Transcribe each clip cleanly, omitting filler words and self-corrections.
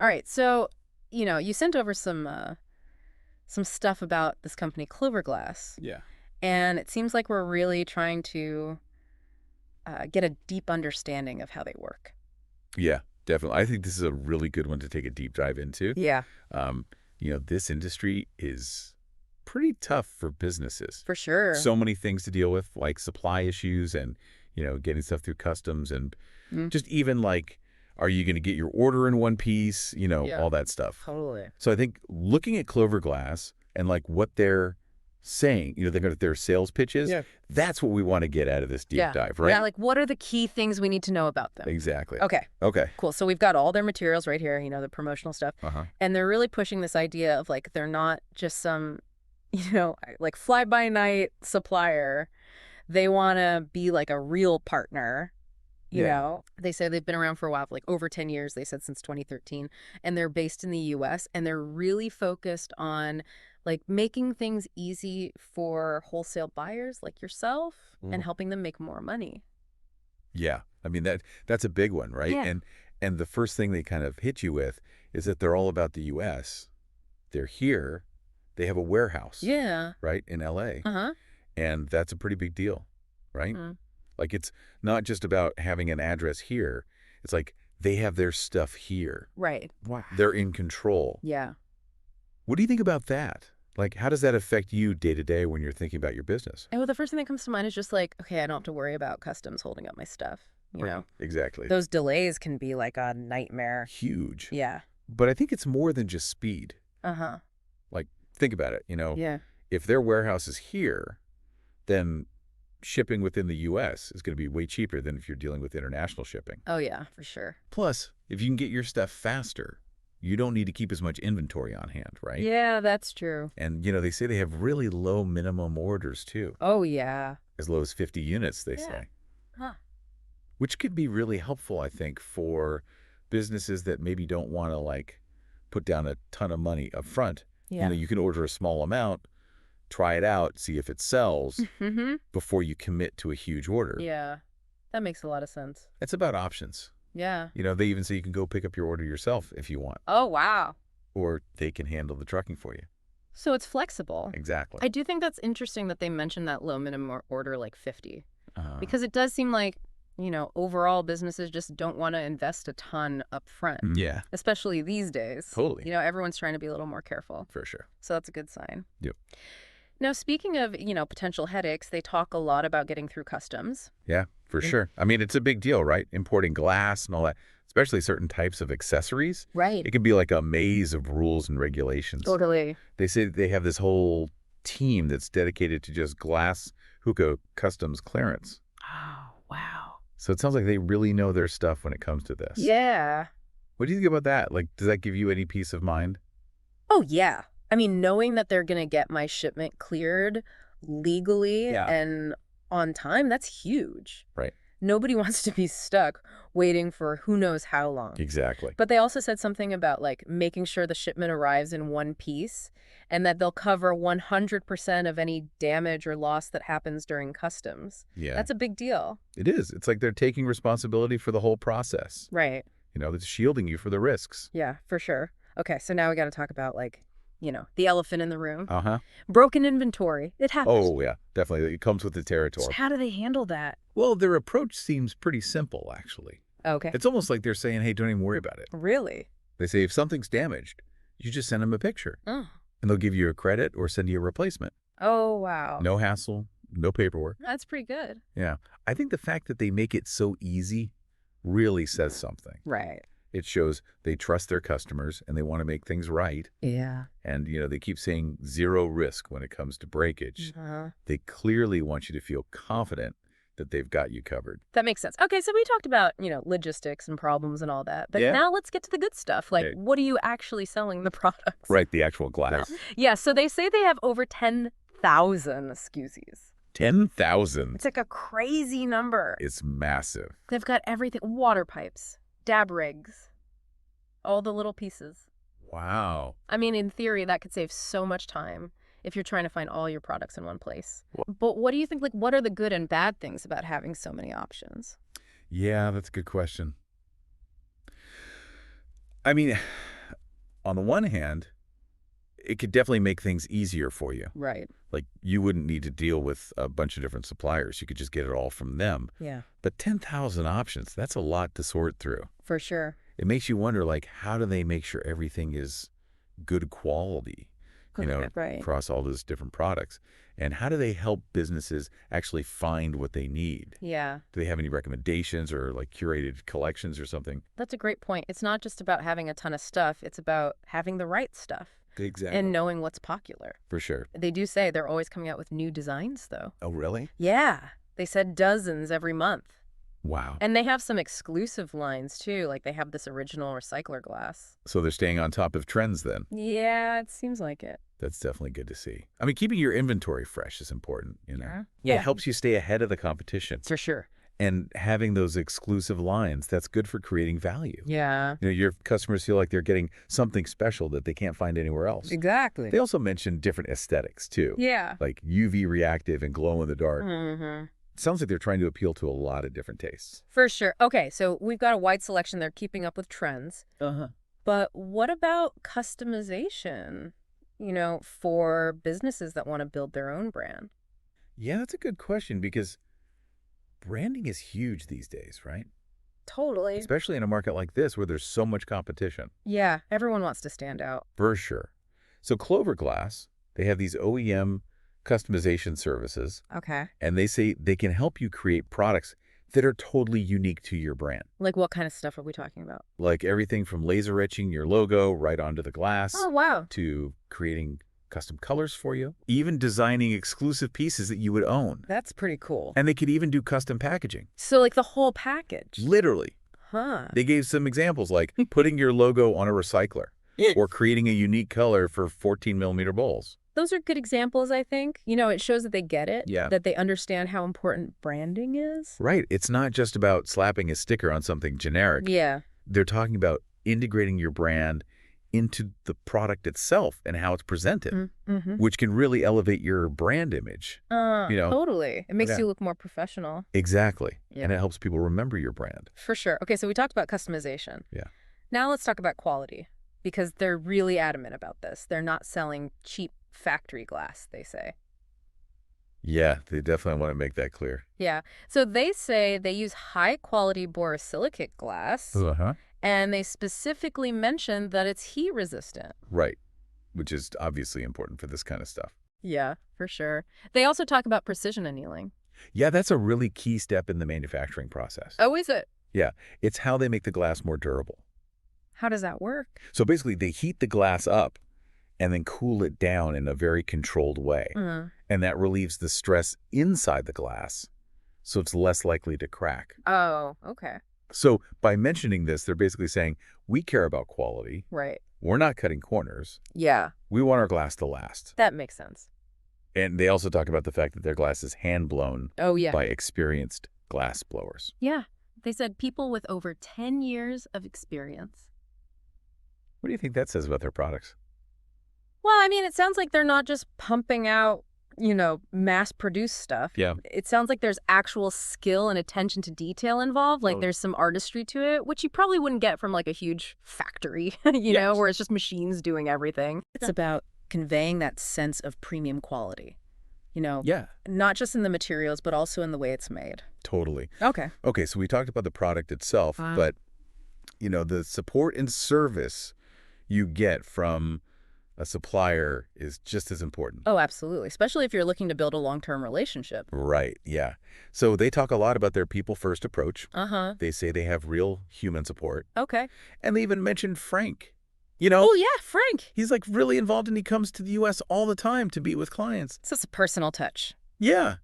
All right. So, you sent over some stuff about this company, CloverGlass, Yeah. and it seems like we're really trying to get a deep understanding of how they work. Yeah, definitely. I think this is a really good one to take a deep dive into. Yeah, Um, this industry is pretty tough for businesses. for sure. So many things to deal with, like supply issues and, getting stuff through customs and Mm. just even like, are you going to get your order in one piece? Yeah, All that stuff. totally. So I think looking at Cloverglass and like what they're saying, they've got their sales pitches, Yeah. that's what we want to get out of this deep Yeah. dive, Yeah, right? like what are the key things we need to know about them? Exactly. Okay, Okay. cool. So we've got all their materials right here, the promotional stuff. Uh-huh. And they're really pushing this idea of like they're not just some, like fly by night supplier. They want to be like a real partner. Yeah. They say they've been around for a while, for like over 10 years. They said since 2013, and they're based in the US, and they're really focused on like making things easy for wholesale buyers like yourself and Mhm. helping them make more money. Yeah. I mean that's a big one, right? Yeah. And the first thing they kind of hit you with is that they're all about the US. They're here. They have a warehouse, Yeah. right, in LA. Uh-huh. And that's a pretty big deal, right? Mm. Like it's not just about having an address here. It's like they have their stuff here. Right. Wow. They're in control. Yeah. What do you think about that? Like, how does that affect you day to day when you're thinking about your business? And well, the first thing that comes to mind is just like, okay, I don't have to worry about customs holding up my stuff. Right. Exactly. Those delays can be like a nightmare. Huge. Yeah. But I think it's more than just speed. Uh-huh. Like, think about it. Yeah. If their warehouse is here, then shipping within the U.S. is going to be way cheaper than if you're dealing with international shipping. Oh, yeah, for sure. Plus, if you can get your stuff faster, you don't need to keep as much inventory on hand, right? Yeah, that's true. And, they say they have really low minimum orders, too, Oh, yeah. as low as 50 units, they Yeah. say, Huh. which could be really helpful, I think, for businesses that maybe don't want to, like, put down a ton of money up front. Yeah. You can order a small amount, try it out, see if it sells Mm-hmm. before you commit to a huge order. Yeah. That makes a lot of sense. It's about options. Yeah. They even say you can go pick up your order yourself if you want, Oh, wow. or they can handle the trucking for you. So it's flexible. Exactly. I do think that's interesting that they mentioned that low minimum order, like 50, Uh, because it does seem like, overall businesses just don't want to invest a ton up front, yeah, especially these days. totally. Everyone's trying to be a little more careful. For sure. So that's a good sign. Yep. Now, speaking of, potential headaches, they talk a lot about getting through customs. Yeah, for Mm. sure. I mean, it's a big deal, right? Importing glass and all that, especially certain types of accessories. Right. It can be like a maze of rules and regulations. Totally. They say they have this whole team that's dedicated to just glass hookah customs clearance. Oh, wow. So it sounds like they really know their stuff when it comes to this. Yeah. What do you think about that? Like, does that give you any peace of mind? Oh, yeah. I mean, knowing that they're going to get my shipment cleared legally Yeah. and on time, that's huge. Right. Nobody wants to be stuck waiting for who knows how long. Exactly. But they also said something about like making sure the shipment arrives in one piece and that they'll cover 100% of any damage or loss that happens during customs. Yeah. That's a big deal. It is. It's like they're taking responsibility for the whole process. Right. It's shielding you for the risks. Yeah, for sure. Okay, so now we got to talk about like, the elephant in the room. Uh-huh. Broken inventory. It happens. Oh, yeah, definitely. It comes with the So territory. how do they handle that? Well, their approach seems pretty simple, actually. Okay. It's almost like they're saying, hey, don't even worry about it. Really? They say if something's damaged, you just send them a picture, Oh. and they'll give you a credit or send you a replacement. Oh, wow. No hassle, no paperwork. That's pretty good. Yeah. I think the fact that they make it so easy really says something. Right. It shows they trust their customers and they want to make things right. Yeah. And, they keep saying zero risk when it comes to breakage. Uh-huh. They clearly want you to feel confident that they've got you covered. That makes sense. Okay, so we talked about, logistics and problems and all that. But Yeah. now let's get to the good stuff. Like, Okay. what are you actually selling the products? Right, the actual glass. Yeah, so they say they have over 10,000 SKUs. 10,000. It's like a crazy number. It's massive. They've got everything. Water pipes, dab rigs, all the little pieces. Wow. I mean, in theory, that could save so much time if you're trying to find all your products in one place. But what do you think, like, what are the good and bad things about having so many options? Yeah, that's a good question. I mean, on the one hand, it could definitely make things easier for you. Right. Like, you wouldn't need to deal with a bunch of different suppliers. You could just get it all from them. Yeah, But 10,000 options, that's a lot to sort through. for sure. It makes you wonder, like, how do they make sure everything is good quality, Right. across all those different products? And how do they help businesses actually find what they need? Yeah, Do they have any recommendations or, like, curated collections or something? that's a great point. It's not just about having a ton of stuff. It's about having the right stuff Exactly. and knowing what's popular. For sure. They do say they're always coming out with new designs, though. Oh, really? Yeah, they said dozens every month. Wow. And they have some exclusive lines, too. Like they have this original recycler glass. So they're staying on top of trends then. Yeah, it seems like it. That's definitely good to see. I mean, keeping your inventory fresh is important, Yeah. It helps you stay ahead of the competition. For sure. And having those exclusive lines, that's good for creating value. Yeah. Your customers feel like they're getting something special that they can't find anywhere else. Exactly. They also mentioned different aesthetics, too. Yeah. Like UV reactive and glow in the dark. Mm-hmm. Sounds like they're trying to appeal to a lot of different tastes. For sure. Okay, so we've got a wide selection. They're keeping up with trends. Uh-huh. But what about customization, for businesses that want to build their own brand? Yeah, that's a good question because branding is huge these days, right? Totally. Especially in a market like this where there's so much competition. Yeah, everyone wants to stand out. For sure. So CloverGlass, they have these OEM customization services, Okay. and they say they can help you create products that are totally unique to your brand. Like what kind of stuff are we talking about? Like everything from laser etching your logo right onto the glass Oh, wow. to creating custom colors for you, even designing exclusive pieces that you would own. That's pretty cool. And they could even do custom packaging. So like the whole package. Literally. Huh. They gave some examples like putting your logo on a recycler or creating a unique color for 14mm bowls. Those are good examples, I think. It shows that they get it. Yeah. That they understand how important branding is. Right. It's not just about slapping a sticker on something generic. Yeah. They're talking about integrating your brand into the product itself and how it's presented, Mm-hmm. which can really elevate your brand image. Totally. It makes Yeah. you look more professional. Exactly. Yeah. And it helps people remember your brand. For sure. Okay, so we talked about customization. Yeah. Now let's talk about quality, because they're really adamant about this. They're not selling cheap factory glass, they say. Yeah, they definitely want to make that clear. Yeah. So they say they use high-quality borosilicate glass, Uh-huh. and they specifically mention that it's heat-resistant. Right. Which is obviously important for this kind of stuff. Yeah, for sure. They also talk about precision annealing. Yeah, that's a really key step in the manufacturing process. Oh, is it? Yeah, it's how they make the glass more durable. How does that work? So basically, they heat the glass up and then cool it down in a very controlled way. Mm. And that relieves the stress inside the glass, so it's less likely to crack. Oh, okay. So by mentioning this, they're basically saying, we care about quality. Right. We're not cutting corners. Yeah, We want our glass to last. that makes sense. And they also talk about the fact that their glass is hand-blown Oh, yeah. by experienced glass blowers. Yeah. They said people with over 10 years of experience. What do you think that says about their products? Well, I mean, it sounds like they're not just pumping out, mass-produced stuff. Yeah. It sounds like there's actual skill and attention to detail involved. Like there's some artistry to it, which you probably wouldn't get from like a huge factory, where it's just machines doing everything. It's about conveying that sense of premium quality, Yeah, not just in the materials, but also in the way it's made. totally. Okay. Okay, so we talked about the product itself, but, the support and service you get from a supplier is just as important. Oh, absolutely. Especially if you're looking to build a long-term relationship. Right, yeah. So they talk a lot about their people-first approach. Uh-huh. They say they have real human support. Okay. And they even mentioned Frank. Oh, yeah, Frank. He's like really involved and he comes to the U.S. all the time to meet with clients. So it's a personal touch. Yeah,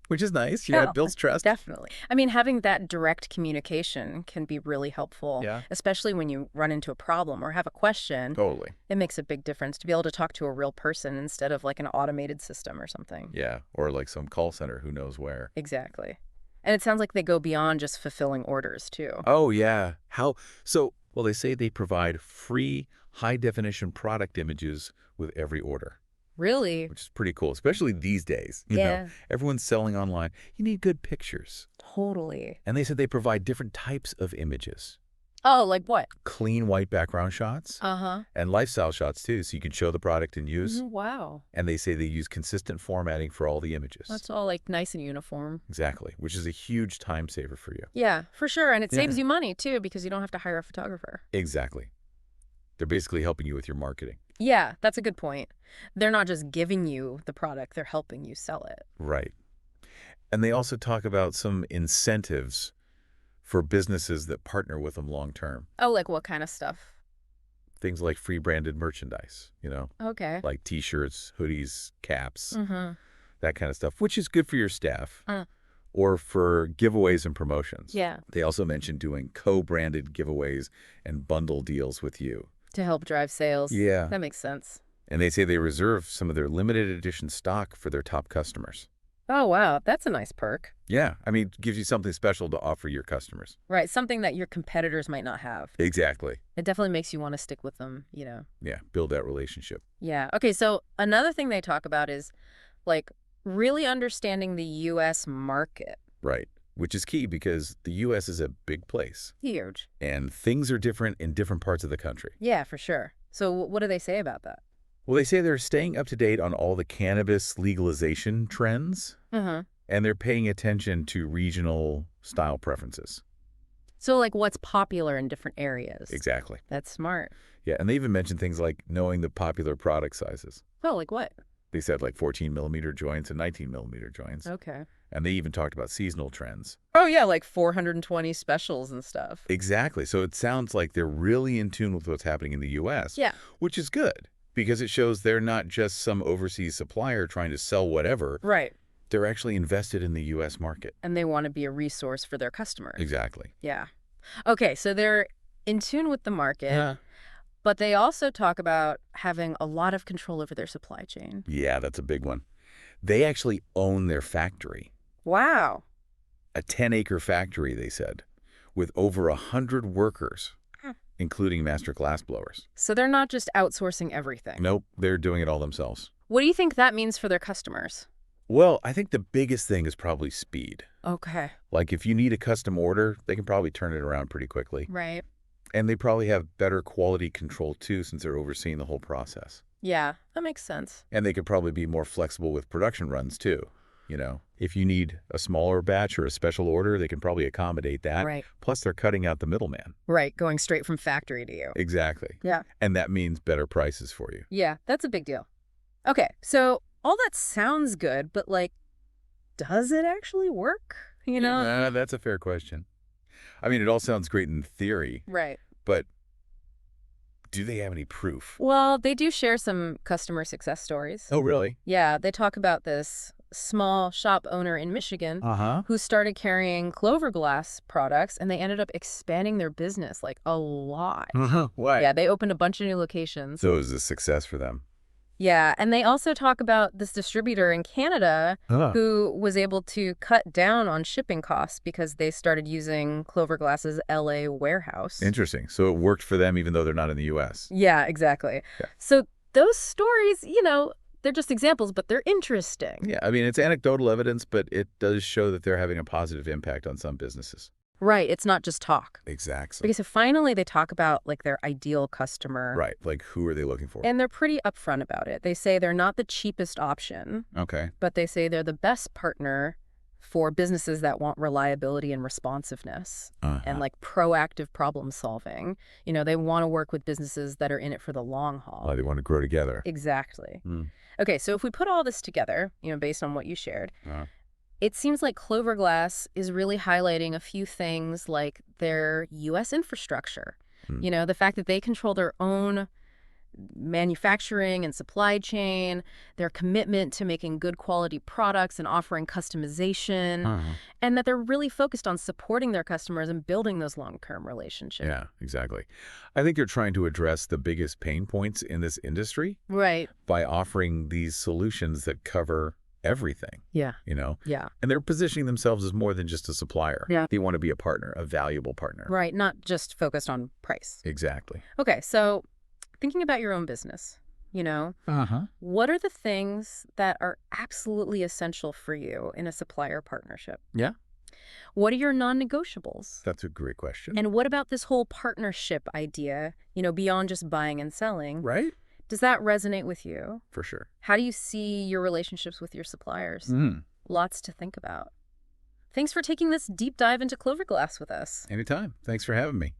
which is nice. Yeah, it builds trust. Definitely. I mean, having that direct communication can be really helpful, Yeah. especially when you run into a problem or have a question. Totally. It makes a big difference to be able to talk to a real person instead of like an automated system or something. Yeah, or like some call center who knows where. Exactly. And it sounds like they go beyond just fulfilling orders, too. Oh, yeah. How? So, well, they say they provide free high-definition product images with every order, Really? which is pretty cool, especially these days. Yeah. Everyone's selling online. You need good pictures. Totally. And they said they provide different types of images. Oh, like what? Clean white background shots Uh-huh. and lifestyle shots too, so you can show the product in use. Wow. And they say they use consistent formatting for all the images. That's all like nice and uniform. Exactly, which is a huge time saver for you. Yeah, for sure. And it Yeah. saves you money too because you don't have to hire a photographer. Exactly. They're basically helping you with your marketing. Yeah, that's a good point. They're not just giving you the product, they're helping you sell it. Right. And they also talk about some incentives for businesses that partner with them long term. Oh, like what kind of stuff? Things like free branded merchandise, Okay. like t-shirts, hoodies, caps, Mm-hmm. that kind of stuff, which is good for your staff Uh, or for giveaways and promotions. yeah, They also mentioned doing co-branded giveaways and bundle deals with you. to help drive sales. Yeah. That makes sense. And they say they reserve some of their limited edition stock for their top customers. Oh, wow. That's a nice perk. Yeah, I mean, it gives you something special to offer your customers. Right. Something that your competitors might not have. Exactly. It definitely makes you want to stick with them, you know? Yeah, build that relationship. Yeah. Okay. So another thing they talk about is like really understanding the U.S. market. Right. Which is key because the U.S. is a big place Huge. and things are different in different parts of the country. Yeah, for sure. So what do they say about that? Well, they say they're staying up to date on all the cannabis legalization trends Uh-huh. and they're paying attention to regional style preferences. So like what's popular in different areas. Exactly. That's smart. Yeah, and they even mentioned things like knowing the popular product sizes. Oh, like what? They said like 14 millimeter joints and 19 millimeter joints. Okay. And they even talked about seasonal trends. Oh, yeah, like 420 specials and stuff. Exactly. So it sounds like they're really in tune with what's happening in the U.S., Yeah. which is good because it shows they're not just some overseas supplier trying to sell whatever. Right. They're actually invested in the U.S. market. And they want to be a resource for their customers. Exactly. Yeah. Okay, so they're in tune with the market, Yeah. but they also talk about having a lot of control over their supply chain. Yeah, that's a big one. They actually own their factory. Wow. A 10-acre factory, they said, with over 100 workers, including master glass blowers. So they're not just outsourcing everything. Nope, they're doing it all themselves. What do you think that means for their customers? Well, I think the biggest thing is probably speed. Okay. Like if you need a custom order, they can probably turn it around pretty quickly. Right. And they probably have better quality control too since they're overseeing the whole process. Yeah, that makes sense. And they could probably be more flexible with production runs too. If you need a smaller batch or a special order, they can probably accommodate that. Right. Plus, they're cutting out the middleman. Right, going straight from factory to you. Exactly. Yeah. And that means better prices for you. Yeah, that's a big deal. Okay, so all that sounds good, but like, does it actually work? That's a fair question. I mean, it all sounds great in theory, Right. but do they have any proof? Well, they do share some customer success stories. Oh, really? Yeah, they talk about this small shop owner in Michigan Uh-huh. who started carrying CloverGlass products, and they ended up expanding their business like a lot. Uh-huh. Why? Yeah, they opened a bunch of new locations. So it was a success for them. Yeah, and they also talk about this distributor in Canada who was able to cut down on shipping costs because they started using CloverGlass's LA warehouse. Interesting. So it worked for them even though they're not in the U.S. Yeah, exactly. Yeah. So those stories, they're just examples, but they're interesting. Yeah, I mean, it's anecdotal evidence, but it does show that they're having a positive impact on some businesses. Right, it's not just talk. Exactly. Because finally they talk about like their ideal customer. Right, like who are they looking for? And they're pretty upfront about it. They say they're not the cheapest option, Okay. but they say they're the best partner for businesses that want reliability and responsiveness and like proactive problem solving. They want to work with businesses that are in it for the long haul. They want to grow together. Exactly. Mm. Okay, so if we put all this together, based on what you shared, Uh-huh. it seems like CloverGlass is really highlighting a few things like their U.S. infrastructure. The fact that they control their own manufacturing and supply chain, their commitment to making good quality products and offering customization, and that they're really focused on supporting their customers and building those long-term relationships. Yeah, exactly. I think they're trying to address the biggest pain points in this industry Right. by offering these solutions that cover everything. Yeah. Yeah. And they're positioning themselves as more than just a supplier. Yeah. They want to be a partner, a valuable partner. Right. Not just focused on price. Exactly. Okay. So thinking about your own business, what are the things that are absolutely essential for you in a supplier partnership? Yeah. What are your non-negotiables? That's a great question. And what about this whole partnership idea, beyond just buying and selling? Right? Does that resonate with you? For sure. How do you see your relationships with your suppliers? Mm. Lots to think about. Thanks for taking this deep dive into CloverGlass with us. Anytime. Thanks for having me.